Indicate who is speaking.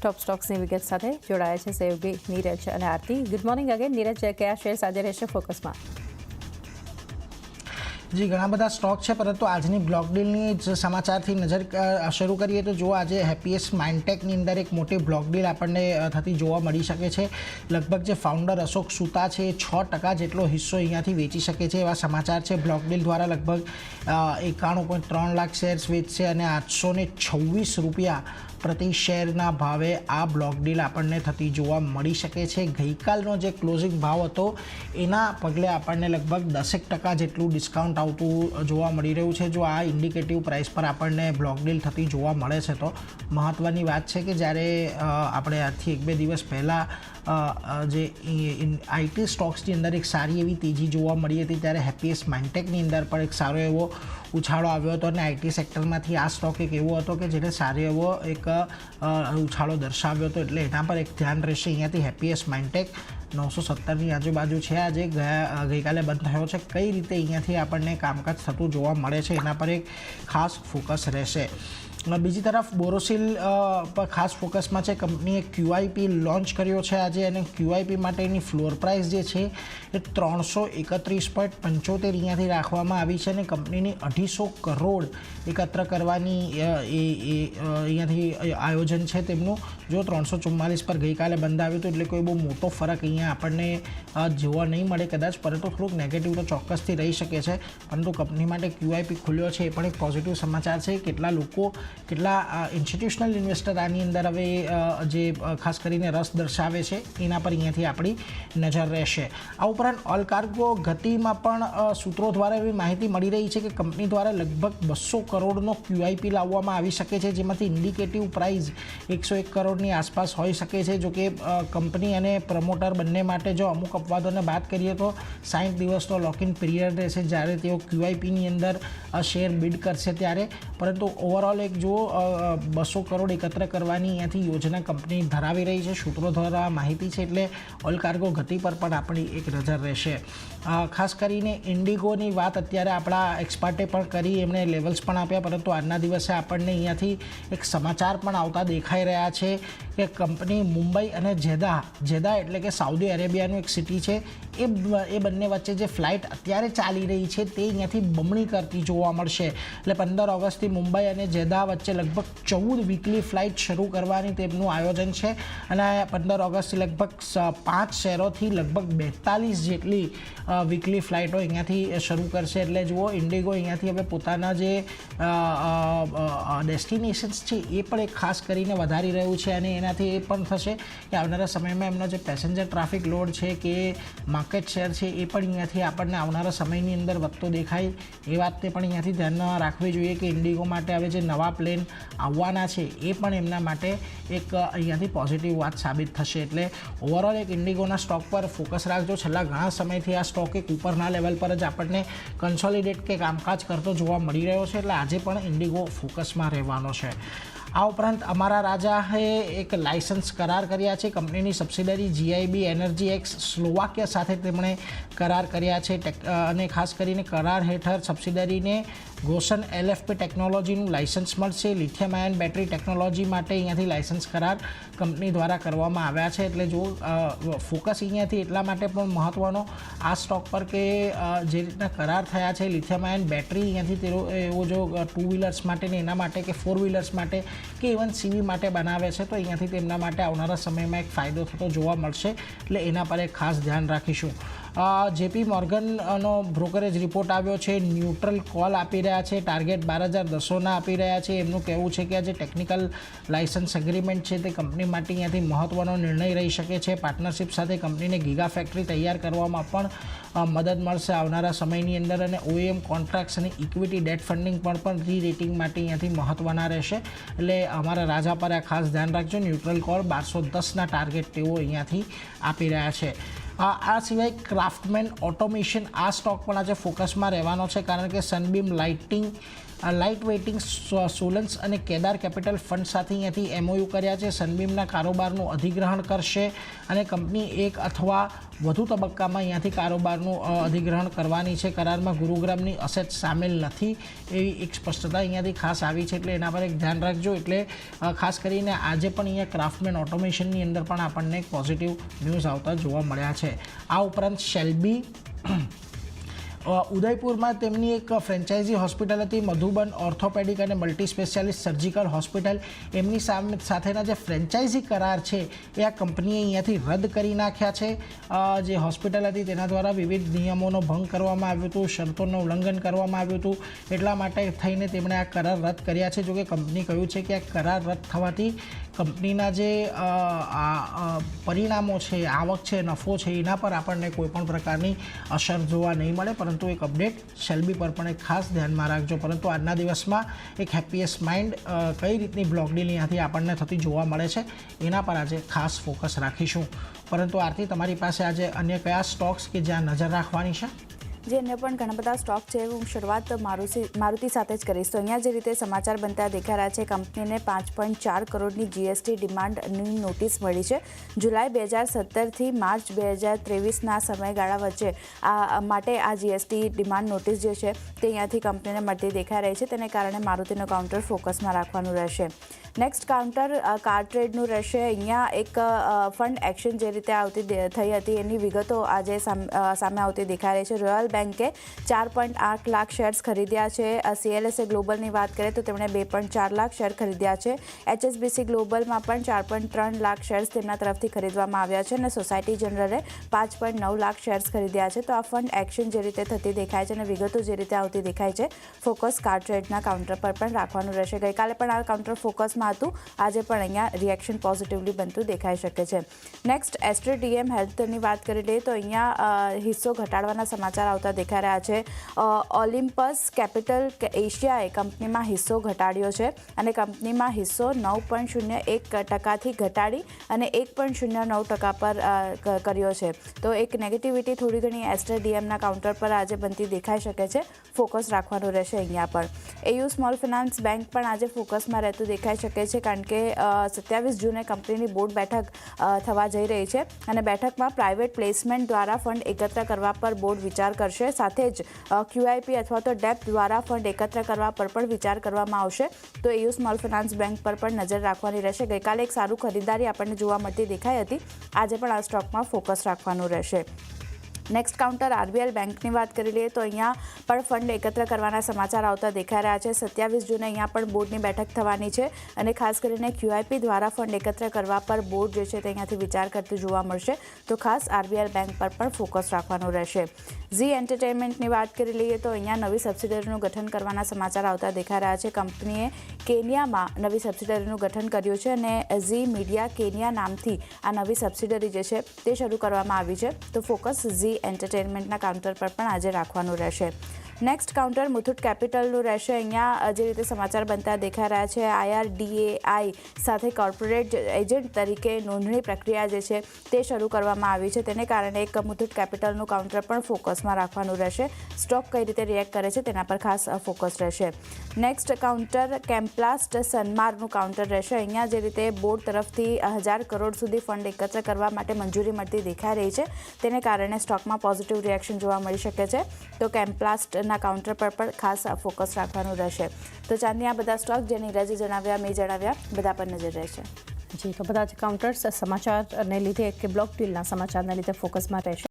Speaker 1: ટોપ સ્ટોક્સની વિગત સાથે જોડાયા છે સહયોગી નીરજ અને Aarti. Good morning again. Neeraj, કયા શેર્સ આજે રહેશે ફોકસમાં?
Speaker 2: જી, ઘણા બધા સ્ટોક છે, પરંતુ આજની બ્લોક ડીલની જ સમાચારથી નજર શરૂ કરીએ તો જો આજે હેપીએસ્ટ માઇન્ડટેકની અંદર એક મોટી બ્લોક ડીલ આપણને થતી જોવા મળી શકે છે. લગભગ જે ફાઉન્ડર અશોક સુતા છે એ 6% જેટલો હિસ્સો અહીંયાથી વેચી શકે છે એવા સમાચાર છે. બ્લોક ડીલ દ્વારા લગભગ 91.3 લાખ શેર્સ વેચશે અને 826 રૂપિયા પ્રતિ શેરના ભાવે આ બ્લોક ડીલ આપણને થતી જોવા મળી શકે છે. ગઈકાલનો જે ક્લોઝિંગ ભાવ હતો એના પગલે આપણને લગભગ 10% જેટલું ડિસ્કાઉન્ટ આવતું જોવા મળી રહ્યું છે. જો આ ઇન્ડિકેટિવ પ્રાઇસ પર આપણને બ્લોક ડીલ થતી જોવા મળે છે તો મહત્ત્વની વાત છે કે જ્યારે આપણે આજથી 1-2 દિવસ પહેલાં જે આઈટી સ્ટોક્સની અંદર એક સારી એવી તેજી જોવા મળી હતી ત્યારે હેપીએસ્ટ માઇન્ડટેકની અંદર પણ એક સારો એવો ઉછાળો આવ્યો હતો અને આઈટી સેક્ટરમાંથી આ સ્ટોક એક એવો હતો કે જેને સારો એવો એક ઉછાળો દર્શાવ્યો હતો. એટલે એના પર એક ધ્યાન રહેશે. અહીંયાથી હેપીએસ્ટ માઇન્ડટેક 970ની આજુબાજુ છે. આજે ગઈકાલે બંધ થયો છે. કઈ રીતે અહીંયાથી આપણને કામકાજ થતું જોવા મળે છે એના પર એક ખાસ ફોકસ રહેશે. બીજી તરફ બોરોસિલ પર ખાસ ફોકસમાં છે. કંપનીએ QIP લોન્ચ કર્યો છે આજે અને QIP માટેની ફ્લોર પ્રાઇસ જે છે એ 331.75 અહીંયાથી રાખવામાં આવી છે અને કંપનીની 250 કરોડ એકત્ર કરવાની અહીંયાથી આયોજન છે તેમનું. જો 344 પર ગઈકાલે બંધ આવ્યું હતું એટલે કોઈ બહુ મોટો ફરક અહીંયા આપણને જોવા નહીં મળે કદાચ, પરંતુ થોડુંક નેગેટિવ તો ચોક્કસથી રહી શકે છે. પરંતુ કંપની માટે QIP ખુલ્યો છે એ પણ એક પોઝિટિવ સમાચાર છે. કેટલા ઇન્સ્ટિટ્યુશનલ ઇન્વેસ્ટર આની અંદર હવે જે ખાસ કરીને રસ દર્શાવે છે એના પર અહીંયાથી આપણી નજર રહેશે. આ ઉપરાંત ઓલ કાર્ગો ગતિમાં પણ સૂત્રો દ્વારા એવી માહિતી મળી રહી છે કે કંપની દ્વારા લગભગ 200 કરોડનો QIP લાવવામાં આવી શકે છે, જેમાંથી ઇન્ડિકેટિવ પ્રાઇસ 101 કરોડની આસપાસ હોઈ શકે છે. જોકે કંપની અને પ્રમોટર બંને માટે જો અમુક અપવાદોને બાદ કરીએ તો 60 દિવસનો લોકિન પીરિયડ રહેશે જ્યારે તેઓ QIPની અંદર શેર બીડ કરશે ત્યારે. પરંતુ ઓવરઓલ એક જો 200 કરોડ એકત્ર કરવાની અહીંયાથી યોજના કંપની ધરાવી રહી છે, સૂત્રો દ્વારા માહિતી છે. એટલે ઓલ કાર્ગો ગતિ પર પણ આપણી એક નજર રહેશે. ખાસ કરીને ઇન્ડિગોની વાત અત્યારે આપણા એક્સપર્ટે પણ કરી, એમણે લેવલ્સ પણ આપ્યા, પરંતુ આજના દિવસે આપણને અહીંયાથી એક સમાચાર પણ આવતા દેખાઈ રહ્યા છે કે કંપની મુંબઈ અને જેદા એટલે કે સાઉદી અરેબિયાનું એક સિટી છે એ બંને વચ્ચે જે ફ્લાઇટ અત્યારે ચાલી રહી છે તે અહીંયાથી બમણી કરતી જોવા મળશે. એટલે 15 ઓગસ્ટથી મુંબઈ અને જેદા વચ્ચે લગભગ 14 વીકલી ફ્લાઇટ શરૂ કરવાની તેમનું આયોજન છે અને 15 ઓગસ્ટથી લગભગ 5 શહેરોથી લગભગ 42 જેટલી વીકલી ફ્લાઇટો અહીંયાથી શરૂ કરશે. એટલે જુઓ, ઇન્ડિગો અહીંયાથી હવે પોતાના જે ડેસ્ટિનેશન્સ છે એ પણ એક ખાસ કરીને વધારી રહ્યું છે અને એનાથી એ પણ થશે કે આવનારા સમયમાં એમનો જે પેસેન્જર ટ્રાફિક લોડ છે કે માર્કેટ શેર છે એ પણ અહીંયાથી આપણને આવનારા સમયની અંદર વધતો દેખાય એ વાતને પણ અહીંયાથી ધ્યાનમાં રાખવી જોઈએ કે ઇન્ડિગો માટે હવે જે નવા પ્લેન આવવાના છે એ પણ એમના માટે એક અહીંયાથી પોઝિટિવ વાત સાબિત થશે. એટલે ઓવરઓલ એક ઇન્ડિગોના સ્ટોક પર ફોકસ રાખજો. છેલ્લા ઘણા સમયથી આ સ્ટોક એક ઉપરના લેવલ પર જ આપણને કન્સોલિડેટ કે કામકાજ કરતો જોવા મળી રહ્યો છે. એટલે આજે પણ ઇન્ડિગો ફોકસમાં રહેવાનો છે. આ ઉપરાંત અમારા રાજાએ એક લાયસન્સ કરાર કર્યા છે. કંપનીની subsidiary GIB energy x Slovakia સાથે તેમણે કરાર કર્યા છે અને ખાસ કરીને કરાર હેઠળ સબસિડરીને ગોસન LFP ટેકનોલોજીનું લાયસન્સ મળશે. લિથિયમ આયન બેટરી ટેકનોલોજી માટે અહીંયાથી લાયસન્સ કરાર કંપની દ્વારા કરવામાં આવ્યા છે. એટલે જો ફોકસ અહીંયાથી એટલા માટે પણ મહત્ત્વનો આ સ્ટોક પર કે જે રીતના કરાર થયા છે લિથિયમ આયન બેટરી અહીંયાથી તેઓ એવો જો 2 વ્હીલર્સ માટે ને એના માટે કે 4 વ્હીલર્સ માટે કે ઇવન CV માટે બનાવે છે તો અહીંયાથી તેમના માટે આવનારા સમયમાં એક ફાયદો થતો જોવા મળશે. એટલે એના પર એક ખાસ ધ્યાન રાખીશું. JP મોર્ગનનો બ્રોકરેજ રિપોર્ટ આવ્યો છે. ન્યુટ્રલ કોલ આપી રહ્યા છે. ટાર્ગેટ 12,200ના આપી રહ્યા છે. એમનું કહેવું છે કે આ જે ટેકનિકલ લાયસન્સ એગ્રીમેન્ટ છે તે કંપની માટે અહીંયાથી મહત્ત્વનો નિર્ણય રહી શકે છે. પાર્ટનરશિપ સાથે કંપનીને ગીગા ફેક્ટરી તૈયાર કરવામાં પણ મદદ મળશે આવનારા સમયની અંદર અને OEM કોન્ટ્રાક્ટ્સ અને ઇક્વિટી ડેટ ફંડિંગ પણ રી રેટિંગ માટે અહીંયાથી મહત્ત્વના રહેશે. એટલે અમારા રાજા પર આ ખાસ ધ્યાન રાખજો. ન્યુટ્રલ કોલ 1210ના ટાર્ગેટ તેઓ અહીંયાથી આપી રહ્યા છે. આ સિવાય ક્રાફ્ટમેન ઓટોમેશન આ સ્ટોક પણ આજે ફોકસમાં રહેવાનો છે કારણ કે સનબીમ લાઇટિંગ લાઇટ વેઇટિંગ સોલન્સ અને કેદાર કેપિટલ ફંડ સાથે અહીંયાથી એમઓયુ કર્યા છે. સનબીમના કારોબારનું અધિગ્રહણ કરશે અને કંપની એક અથવા વધુ તબક્કામાં અહીંયાથી કારોબારનું અધિગ્રહણ કરવાની છે. કરારમાં ગુરુગ્રામની અસેટ સામેલ નથી એવી એક સ્પષ્ટતા અહીંયાથી ખાસ આવી છે, એટલે એના પર એક ધ્યાન રાખજો. એટલે ખાસ કરીને આજે પણ અહીંયા ક્રાફ્ટમેન ઓટોમેશનની અંદર પણ આપણને એક પોઝિટિવ ન્યૂઝ આવતા જોવા મળ્યા છે. આ ઉપરાંત શેલ્બી ઉદયપુરમાં તેમની એક ફ્રેન્ચાઇઝી હોસ્પિટલ હતી, મધુબન ઓર્થોપેડિક અને મલ્ટી સ્પેશિયાલિસ્ટ સર્જિકલ હોસ્પિટલ. એમની સાથેના જે ફ્રેન્ચાઇઝી કરાર છે એ આ કંપનીએ અહીંયાથી રદ કરી નાખ્યા છે. જે હોસ્પિટલ હતી તેના દ્વારા વિવિધ નિયમોનો ભંગ કરવામાં આવ્યું હતું, શરતોનું ઉલ્લંઘન કરવામાં આવ્યું હતું. એટલા માટે થઈને તેમણે આ કરાર રદ કર્યા છે. જોકે કંપની કહ્યું છે કે આ કરાર રદ થવાથી કંપનીના જે પરિણામો છે, આવક છે, નફો છે, એના પર આપણને કોઈપણ પ્રકારની અસર જોવા નહીં મળે. પરંતુ એક અપડેટ શેલ્બી પર પણ એક ખાસ ધ્યાનમાં રાખજો. પરંતુ આજના દિવસમાં એક હેપીએસ્ટ માઇન્ડ કઈ રીતની બ્લોક ડીલ અહીંયાથી આપણને થતી જોવા મળે છે એના પર આજે ખાસ ફોકસ રાખીશું. પરંતુ આરતી, તમારી પાસે આજે અન્ય કયા સ્ટોક્સ કે જ્યાં નજર રાખવાની છે?
Speaker 3: જે અન્ય પણ ઘણા બધા સ્ટોક છે, હું શરૂઆત મારુતિ સાથે જ કરીશ. તો અહીંયા જે રીતે સમાચાર બનતા દેખાઈ રહ્યા છે, કંપનીને 5.4 કરોડની જીએસટી ડિમાન્ડની નોટિસ મળી છે. જુલાઈ 2017થી માર્ચ 2023ના સમયગાળા વચ્ચે માટે આ જીએસટી ડિમાન્ડ નોટિસ જે છે તે અહીંયાથી કંપનીને મળતી દેખાઈ રહી છે. તેને કારણે મારુતિનો કાઉન્ટર ફોકસમાં રાખવાનું રહેશે. નેક્સ્ટ કાઉન્ટર કાર ટ્રેડનું રહેશે. અહીંયા એક ફંડ એક્શન જે રીતે થઈ હતી એની વિગતો આજે સામે આવતી દેખાઈ રહી છે. રોયલ બેન્કે 4.8 લાખ શેર્સ ખરીદ્યા છે. CLSA ગ્લોબલની વાત કરીએ તો તેમણે 2.4 લાખ શેર ખરીદ્યા છે. HSBC ગ્લોબલમાં પણ 4.3 લાખ શેર્સ તેમના તરફથી ખરીદવામાં આવ્યા છે અને સોસાયટી જનરલે 5.9 લાખ શેર્સ ખરીદ્યા છે. તો આ ફંડ એક્શન જે રીતે થતી દેખાય છે અને વિગતો જે રીતે આવતી દેખાય છે, ફોકસ કાર ટ્રેડના કાઉન્ટર પર પણ રાખવાનું રહેશે. ગઈકાલે પણ આ કાઉન્ટર ફોકસમાં હતું, આજે પણ અહીંયા રિએક્શન પોઝિટિવલી બનતું દેખાઈ શકે છે. નેક્સ્ટ એસ્ટર DM હેલ્થની વાત કરી લઈએ તો અહીંયા હિસ્સો ઘટાડવાના સમાચાર આવતા દેખાઈ રહ્યા છે. ઓલિમ્પસ કેપિટલ એશિયાએ કંપનીમાં હિસ્સો ઘટાડ્યો છે અને કંપનીમાં હિસ્સો 9.01% ઘટાડી અને 1.09% પર કર્યો છે. તો એક નેગેટિવિટી થોડી ઘણી એસ્ટર DMના કાઉન્ટર પર આજે બનતી દેખાઈ શકે છે. ફોકસ રાખવાનું રહેશે અહીંયા પર. AU સ્મોલ ફિનાન્સ બેંક પણ આજે ફોકસમાં રહેતું દેખાઈ શકે છે, કારણ કે 27 જૂને કંપનીની બોર્ડ બેઠક થવા જઈ રહી છે અને બેઠકમાં પ્રાઇવેટ પ્લેસમેન્ટ દ્વારા ફંડ એકત્ર કરવા પર બોર્ડ વિચાર કરશે. સાથે જ QIP અથવા તો ડેપ્ટ દ્વારા ફંડ એકત્ર કરવા પર પણ વિચાર કરવામાં આવશે. તો AU સ્મોલ ફિનાન્સ બેંક પર પણ નજર રાખવાની રહેશે. ગઈકાલે એક સારું ખરીદારી આપણને જોવા મળતી દેખાઈ હતી, આજે પણ આ સ્ટોકમાં ફોકસ રાખવાનું રહેશે. નેક્સ્ટ કાઉન્ટર RBL બેંકની વાત કરી લઈએ તો અહીંયા પણ ફંડ એકત્ર કરવાના સમાચાર આવતા દેખાઈ રહ્યા છે. 27 જૂને અહીંયા પણ બોર્ડની બેઠક થવાની છે અને ખાસ કરીને QIP દ્વારા ફંડ એકત્ર કરવા પર બોર્ડ જે છે તે અહીંયાથી વિચાર કરતું જોવા મળશે. તો ખાસ RBL બેંક પર પણ ફોકસ રાખવાનું રહેશે. ઝી એન્ટરટેનમેન્ટની વાત કરી લઈએ તો અહીંયા નવી સબસિડરીનું ગઠન કરવાના સમાચાર આવતા દેખાઈ રહ્યા છે. કંપનીએ કેન્યામાં નવી સબસિડરીનું ગઠન કર્યું છે અને ઝી મીડિયા કેન્યા નામથી આ નવી સબસિડરી જે છે તે શરૂ કરવામાં આવી છે. તો ફોકસ ઝી એન્ટરટેનમેન્ટના કાઉન્ટર પર પણ આજે રાખવાનું રહેશે. નેક્સ્ટ કાઉન્ટર મુથુટ કેપિટલનું રહેશે. અહીંયા જે રીતે સમાચાર બનતા દેખાઈ રહ્યા છે, IRDAI સાથે કોર્પોરેટ એજન્ટ તરીકે નોંધણી પ્રક્રિયા જે છે તે શરૂ કરવામાં આવી છે. તેને કારણે એક મુથુટ કેપિટલનું કાઉન્ટર પણ ફોકસમાં રાખવાનું રહેશે. સ્ટોક કઈ રીતે રિએક્ટ કરે છે તેના પર ખાસ ફોકસ રહેશે. નેક્સ્ટ કાઉન્ટર કેમ્પ્લાસ્ટ સનમારનું કાઉન્ટર રહેશે. અહીંયા જે રીતે બોર્ડ તરફથી 1000 કરોડ સુધી ફંડ એકત્ર કરવા માટે મંજૂરી મળતી દેખાઈ રહી છે, તેને કારણે સ્ટોકમાં પોઝિટિવ રિએક્શન જોવા મળી શકે છે. તો કેમ્પ્લાસ્ટ ના કાઉન્ટર પર પણ ખાસ ફોકસ રાખવાનું રહેશે. તો ચાંદની આ બધા સ્ટોક જે નીરજે જણાવ્યા, મેં જણાવ્યા, બધા પર નજર રહેશે.
Speaker 1: જી, તો બધા જ કાઉન્ટર્સ સમાચારને લીધે કે બ્લોક ડીલના સમાચારને લીધે ફોકસમાં રહેશે.